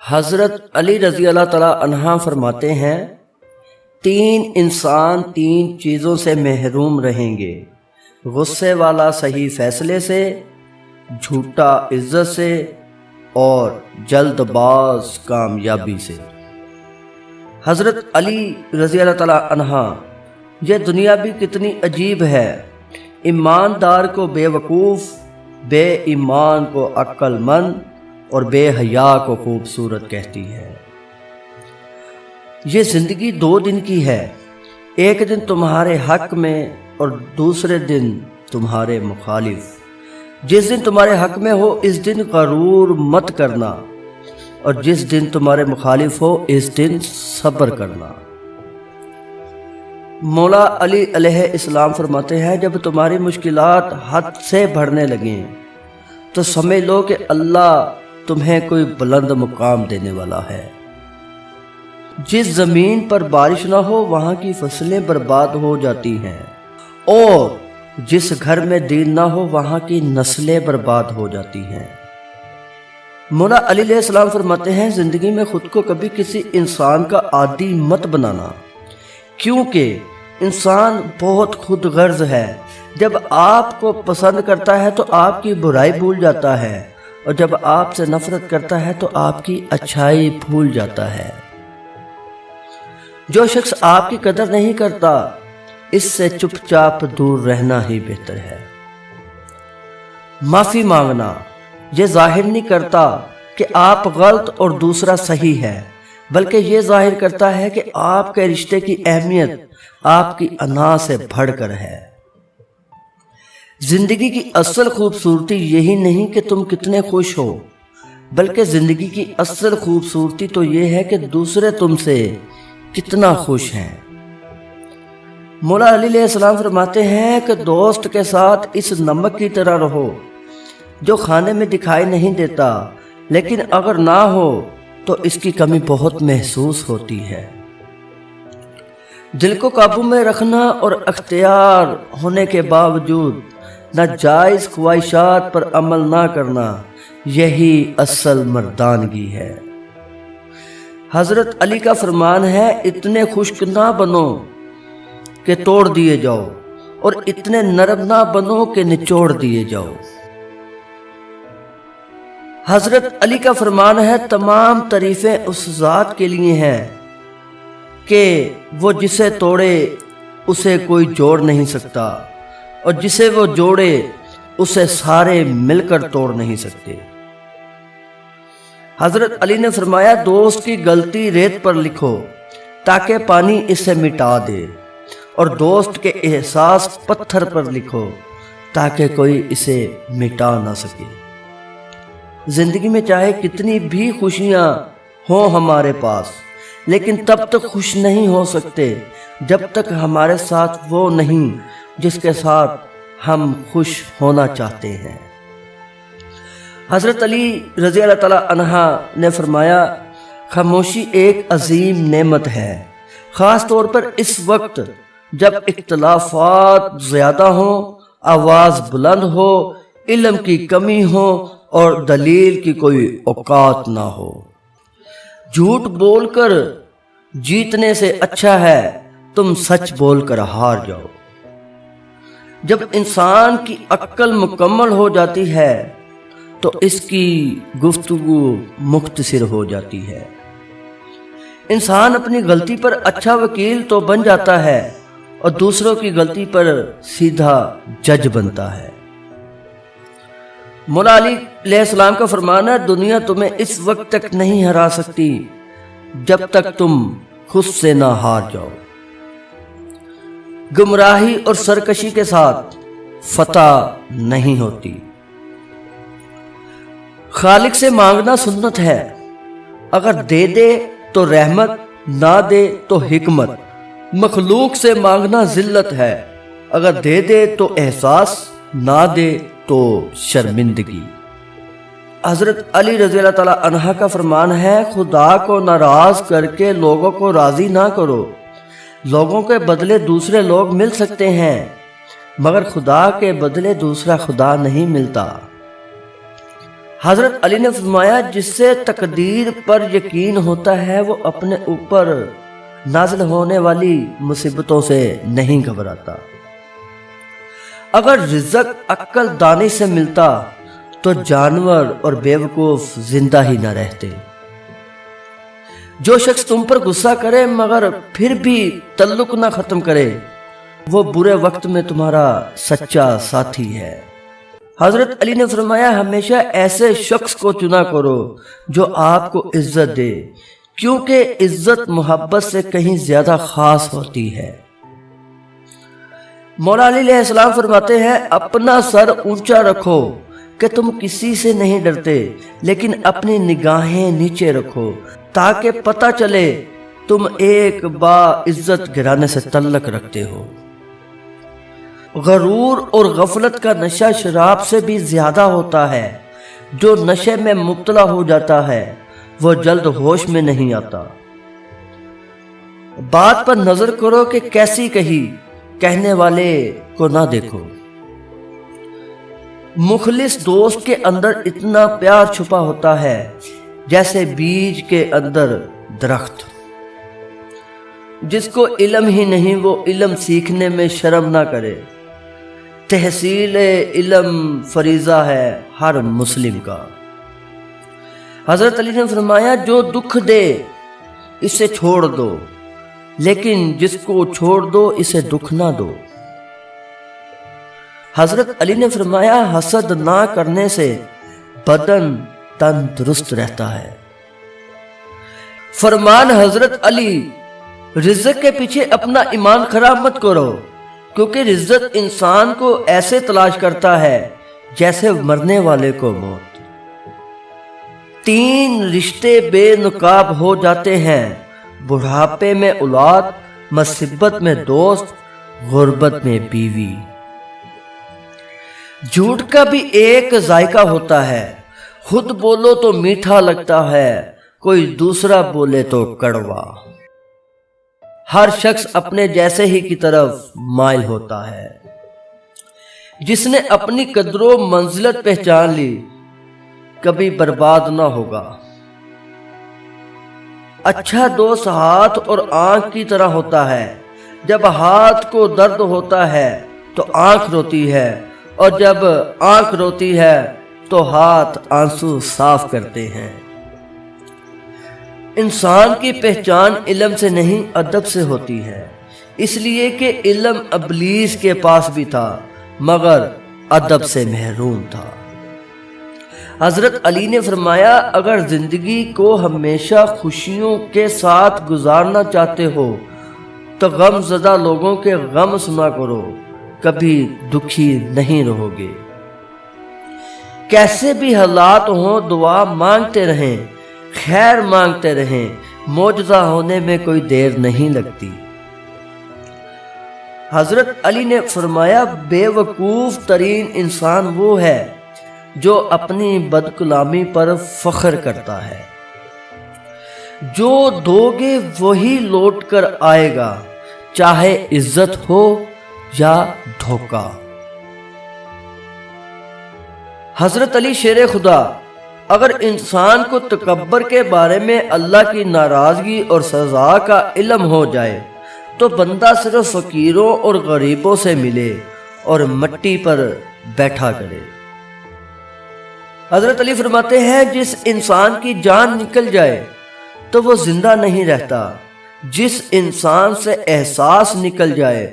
حضرت علی رضی اللہ تعالیٰ عنہ فرماتے ہیں، تین انسان تین چیزوں سے محروم رہیں گے: غصے والا صحیح فیصلے سے، جھوٹا عزت سے، اور جلد باز کامیابی سے۔ حضرت علی رضی اللہ تعالیٰ عنہ، یہ دنیا بھی کتنی عجیب ہے، ایماندار کو بے وقوف، بے ایمان کو عقل مند اور بے حیا کو خوبصورت کہتی ہے۔ یہ زندگی 2 دن کی ہے، ایک دن تمہارے حق میں اور دوسرے دن تمہارے مخالف۔ جس دن تمہارے حق میں ہو اس دن غرور مت کرنا، اور جس دن تمہارے مخالف ہو اس دن صبر کرنا۔ مولا علی علیہ السلام فرماتے ہیں، جب تمہاری مشکلات حد سے بڑھنے لگیں تو سمجھ لو کہ اللہ تمہیں کوئی بلند مقام دینے والا ہے۔ جس زمین پر بارش نہ ہو وہاں کی فصلیں برباد ہو جاتی ہیں، اور جس گھر میں دین نہ ہو وہاں کی نسلیں برباد ہو جاتی ہیں۔ مولا علی علیہ السلام فرماتے ہیں، زندگی میں خود کو کبھی کسی انسان کا عادی مت بنانا، کیونکہ انسان بہت خود غرض ہے۔ جب آپ کو پسند کرتا ہے تو آپ کی برائی بھول جاتا ہے، اور جب آپ سے نفرت کرتا ہے تو آپ کی اچھائی بھول جاتا ہے۔ جو شخص آپ کی قدر نہیں کرتا، اس سے چپ چاپ دور رہنا ہی بہتر ہے۔ معافی مانگنا یہ ظاہر نہیں کرتا کہ آپ غلط اور دوسرا صحیح ہے، بلکہ یہ ظاہر کرتا ہے کہ آپ کے رشتے کی اہمیت آپ کی انا سے بڑھ کر ہے۔ زندگی کی اصل خوبصورتی یہی نہیں کہ تم کتنے خوش ہو، بلکہ زندگی کی اصل خوبصورتی تو یہ ہے کہ دوسرے تم سے کتنا خوش ہیں۔ مولا علی علیہ السلام فرماتے ہیں کہ دوست کے ساتھ اس نمک کی طرح رہو جو کھانے میں دکھائی نہیں دیتا، لیکن اگر نہ ہو تو اس کی کمی بہت محسوس ہوتی ہے۔ دل کو قابو میں رکھنا اور اختیار ہونے کے باوجود ناجائز خواہشات پر عمل نہ کرنا، یہی اصل مردانگی ہے۔ حضرت علی کا فرمان ہے، اتنے خشک نہ بنو کہ توڑ دیے جاؤ، اور اتنے نرم نہ بنو کہ نچوڑ دیے جاؤ۔ حضرت علی کا فرمان ہے، تمام تعریفیں اس ذات کے لیے ہیں کہ وہ جسے توڑے اسے کوئی جوڑ نہیں سکتا، اور جسے وہ جوڑے اسے سارے مل کر توڑ نہیں سکتے۔ حضرت علی نے فرمایا، دوست کی غلطی ریت پر لکھو تاکہ پانی اسے مٹا دے، اور دوست کے احساس پتھر پر لکھو تاکہ کوئی اسے مٹا نہ سکے۔ زندگی میں چاہے کتنی بھی خوشیاں ہوں ہمارے پاس، لیکن تب تک خوش نہیں ہو سکتے جب تک ہمارے ساتھ وہ نہیں جس کے ساتھ ہم خوش ہونا چاہتے ہیں۔ حضرت علی رضی اللہ تعالیٰ عنہ نے فرمایا، خاموشی ایک عظیم نعمت ہے، خاص طور پر اس وقت جب اختلافات زیادہ ہوں، آواز بلند ہو، علم کی کمی ہو اور دلیل کی کوئی اوقات نہ ہو۔ جھوٹ بول کر جیتنے سے اچھا ہے تم سچ بول کر ہار جاؤ۔ جب انسان کی عقل مکمل ہو جاتی ہے تو اس کی گفتگو مختصر ہو جاتی ہے۔ انسان اپنی غلطی پر اچھا وکیل تو بن جاتا ہے، اور دوسروں کی غلطی پر سیدھا جج بنتا ہے۔ مولا علی علیہ السلام کا فرمان ہے، دنیا تمہیں اس وقت تک نہیں ہرا سکتی جب تک تم خود سے نہ ہار جاؤ۔ گمراہی اور سرکشی کے ساتھ فتح نہیں ہوتی۔ خالق سے مانگنا سنت ہے، اگر دے دے تو رحمت، نہ دے تو حکمت۔ مخلوق سے مانگنا ذلت ہے، اگر دے دے تو احساس، نہ دے تو شرمندگی۔ حضرت علی رضی اللہ تعالیٰ عنہ کا فرمان ہے، خدا کو ناراض کر کے لوگوں کو راضی نہ کرو۔ لوگوں کے بدلے دوسرے لوگ مل سکتے ہیں، مگر خدا کے بدلے دوسرا خدا نہیں ملتا۔ حضرت علی نے فرمایا جس سے تقدیر پر یقین ہوتا ہے وہ اپنے اوپر نازل ہونے والی مصیبتوں سے نہیں گھبراتا۔ اگر رزق عقل دانی سے ملتا تو جانور اور بیوقوف زندہ ہی نہ رہتے۔ جو شخص تم پر غصہ کرے مگر پھر بھی تعلق نہ ختم کرے وہ برے وقت میں تمہارا سچا ساتھی ہے۔ حضرت علی نے فرمایا ہمیشہ ایسے شخص کو چنا کرو جو آپ کو عزت دے، کیونکہ عزت محبت سے کہیں زیادہ خاص ہوتی ہے۔ مولا علی علیہ السلام فرماتے ہیں اپنا سر اونچا رکھو کہ تم کسی سے نہیں ڈرتے، لیکن اپنی نگاہیں نیچے رکھو تاکہ پتہ چلے تم ایک با عزت گھرانے سے تعلق رکھتے ہو۔ غرور اور غفلت کا نشہ شراب سے بھی زیادہ ہوتا ہے۔ جو نشے میں مبتلا ہو جاتا ہے وہ جلد ہوش میں نہیں آتا۔ بات پر نظر کرو کہ کیسی کہی، کہنے والے کو نہ دیکھو۔ مخلص دوست کے اندر اتنا پیار چھپا ہوتا ہے جیسے بیج کے اندر درخت۔ جس کو علم ہی نہیں وہ علم سیکھنے میں شرم نہ کرے۔ تحصیل علم فریضہ ہے ہر مسلم کا۔ حضرت علی نے فرمایا جو دکھ دے اسے چھوڑ دو، لیکن جس کو چھوڑ دو اسے دکھ نہ دو۔ حضرت علی نے فرمایا حسد نہ کرنے سے بدن تندرست رہتا ہے۔ فرمان حضرت علی رزق کے پیچھے اپنا ایمان خراب مت کرو، کیونکہ رزق انسان کو ایسے تلاش کرتا ہے جیسے مرنے والے کو موت۔ 3 رشتے بے نقاب ہو جاتے ہیں، بڑھاپے میں اولاد، مصیبت میں دوست، غربت میں بیوی۔ جھوٹ کا بھی ایک ذائقہ ہوتا ہے، خود بولو تو میٹھا لگتا ہے، کوئی دوسرا بولے تو کڑوا۔ ہر شخص اپنے جیسے ہی کی طرف مائل ہوتا ہے۔ جس نے اپنی قدر و منزلت پہچان لی کبھی برباد نہ ہوگا۔ اچھا دوست ہاتھ اور آنکھ کی طرح ہوتا ہے، جب ہاتھ کو درد ہوتا ہے تو آنکھ روتی ہے، اور جب آنکھ روتی ہے تو ہاتھ آنسو صاف کرتے ہیں۔ انسان کی پہچان علم سے نہیں ادب سے ہوتی ہے، اس لیے کہ علم ابلیس کے پاس بھی تھا مگر ادب سے محروم تھا۔ حضرت علی نے فرمایا اگر زندگی کو ہمیشہ خوشیوں کے ساتھ گزارنا چاہتے ہو تو غم زدہ لوگوں کے غم سنا کرو، کبھی دکھی نہیں رہو گے۔ کیسے بھی حالات ہوں دعا مانگتے رہیں، خیر مانگتے رہیں، معجزہ ہونے میں کوئی دیر نہیں لگتی۔ حضرت علی نے فرمایا بے وقوف ترین انسان وہ ہے جو اپنی بدکلامی پر فخر کرتا ہے۔ جو دو گے وہی لوٹ کر آئے گا، چاہے عزت ہو یا دھوکہ۔ حضرت علی شیر خدا اگر انسان کو تکبر کے بارے میں اللہ کی ناراضگی اور سزا کا علم ہو جائے تو بندہ صرف فقیروں اور غریبوں سے ملے اور مٹی پر بیٹھا کرے۔ حضرت علی فرماتے ہیں جس انسان کی جان نکل جائے تو وہ زندہ نہیں رہتا، جس انسان سے احساس نکل جائے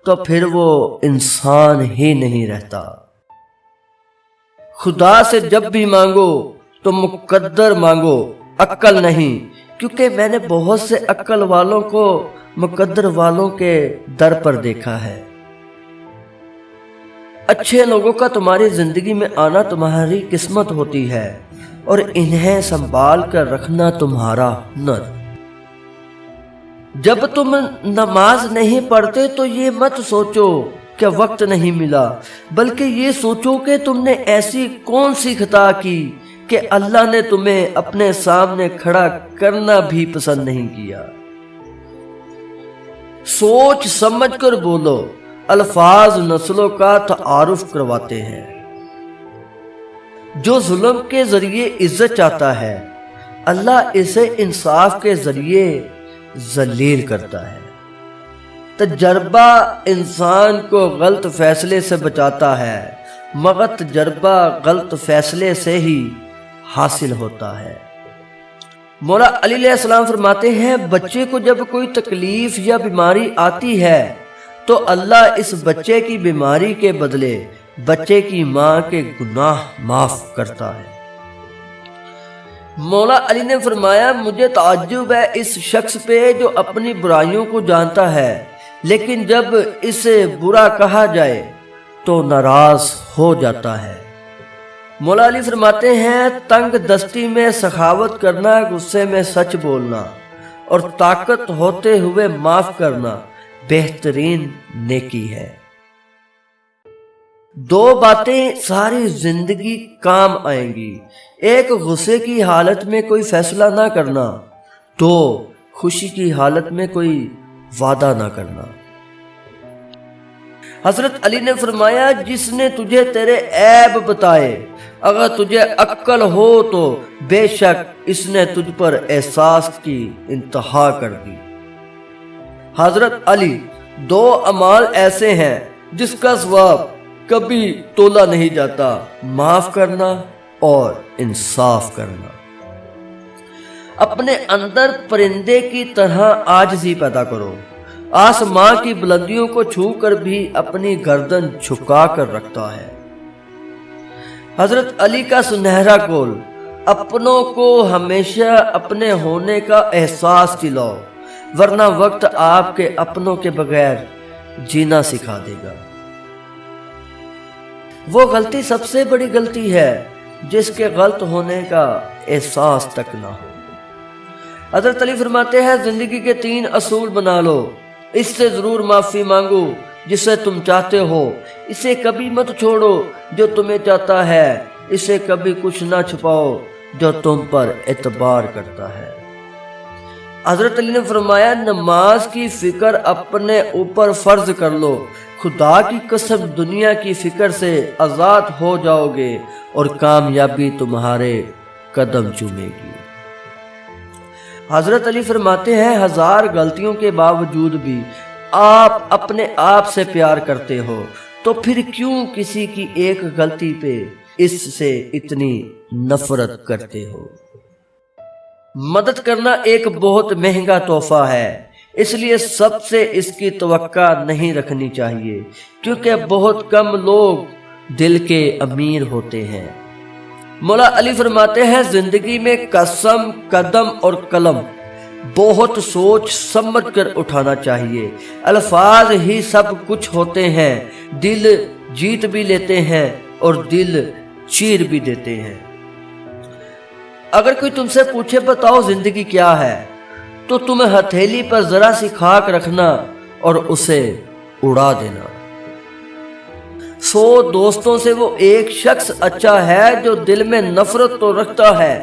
تو پھر وہ انسان ہی نہیں رہتا۔ خدا سے جب بھی مانگو تو مقدر مانگو، عقل نہیں، کیونکہ میں نے بہت سے عقل والوں کو مقدر والوں کے در پر دیکھا ہے۔ اچھے لوگوں کا تمہاری زندگی میں آنا تمہاری قسمت ہوتی ہے اور انہیں سنبھال کر رکھنا تمہارا ہنر۔ جب تم نماز نہیں پڑھتے تو یہ مت سوچو کہ وقت نہیں ملا، بلکہ یہ سوچو کہ تم نے ایسی کون سی خطا کی کہ اللہ نے تمہیں اپنے سامنے کھڑا کرنا بھی پسند نہیں کیا۔ سوچ سمجھ کر بولو، الفاظ نسلوں کا تعارف کرواتے ہیں۔ جو ظلم کے ذریعے عزت چاہتا ہے اللہ اسے انصاف کے ذریعے ذلیل کرتا ہے۔ تجربہ انسان کو غلط فیصلے سے بچاتا ہے مگر تجربہ غلط فیصلے سے ہی حاصل ہوتا ہے۔ مولا علی علیہ السلام فرماتے ہیں بچے کو جب کوئی تکلیف یا بیماری آتی ہے تو اللہ اس بچے کی بیماری کے بدلے بچے کی ماں کے گناہ معاف کرتا ہے۔ مولا علی نے فرمایا مجھے تعجب ہے اس شخص پہ جو اپنی برائیوں کو جانتا ہے لیکن جب اسے برا کہا جائے تو ناراض ہو جاتا ہے۔ مولا علی فرماتے ہیں تنگ دستی میں سخاوت کرنا، غصے میں سچ بولنا اور طاقت ہوتے ہوئے معاف کرنا بہترین نیکی ہے۔ دو باتیں ساری زندگی کام آئیں گی، ایک غصے کی حالت میں کوئی فیصلہ نہ کرنا، دو خوشی کی حالت میں کوئی وعدہ نہ کرنا۔ حضرت علی نے فرمایا جس نے تجھے تیرے عیب بتائے اگر تجھے عقل ہو تو بے شک اس نے تجھ پر احساس کی انتہا کر دی۔ حضرت علی دو اعمال ایسے ہیں جس کا ثواب کبھی تولا نہیں جاتا، معاف کرنا اور انصاف کرنا۔ اپنے اندر پرندے کی طرح عاجزی پیدا کرو، آسمان کی بلندیوں کو چھو کر بھی اپنی گردن جھکا کر رکھتا ہے۔ حضرت علی کا سنہرا قول اپنوں کو ہمیشہ اپنے ہونے کا احساس دلاؤ ورنہ وقت آپ کے اپنوں کے بغیر جینا سکھا دے گا۔ وہ غلطی سب سے بڑی غلطی ہے جس کے غلط ہونے کا احساس تک نہ ہو۔ حضرت علی فرماتے ہیں زندگی کے 3 اصول بنا لو، اس سے ضرور معافی مانگو جسے تم چاہتے ہو، اسے کبھی مت چھوڑو جو تمہیں چاہتا ہے، اسے کبھی کچھ نہ چھپاؤ جو تم پر اعتبار کرتا ہے۔ حضرت علی نے فرمایا نماز کی فکر اپنے اوپر فرض کر لو، خدا کی قسم دنیا کی فکر سے آزاد ہو جاؤ گے اور کامیابی تمہارے قدم چومے گی۔ حضرت علی فرماتے ہیں 1000 غلطیوں کے باوجود بھی آپ اپنے آپ سے پیار کرتے ہو تو پھر کیوں کسی کی ایک غلطی پہ اس سے اتنی نفرت کرتے ہو؟ مدد کرنا ایک بہت مہنگا تحفہ ہے، اس لیے سب سے اس کی توقع نہیں رکھنی چاہیے کیونکہ بہت کم لوگ دل کے امیر ہوتے ہیں۔ مولا علی فرماتے ہیں زندگی میں قسم، قدم اور قلم بہت سوچ سمجھ کر اٹھانا چاہیے۔ الفاظ ہی سب کچھ ہوتے ہیں، دل جیت بھی لیتے ہیں اور دل چیر بھی دیتے ہیں۔ اگر کوئی تم سے پوچھے بتاؤ زندگی کیا ہے تو تمہیں ہتھیلی پر ذرا سی خاک رکھنا اور اسے اڑا دینا۔ 100 دوستوں سے وہ ایک شخص اچھا ہے جو دل میں نفرت تو رکھتا ہے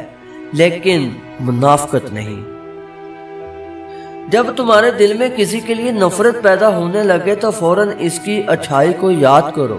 لیکن منافقت نہیں۔ جب تمہارے دل میں کسی کے لیے نفرت پیدا ہونے لگے تو فوراً اس کی اچھائی کو یاد کرو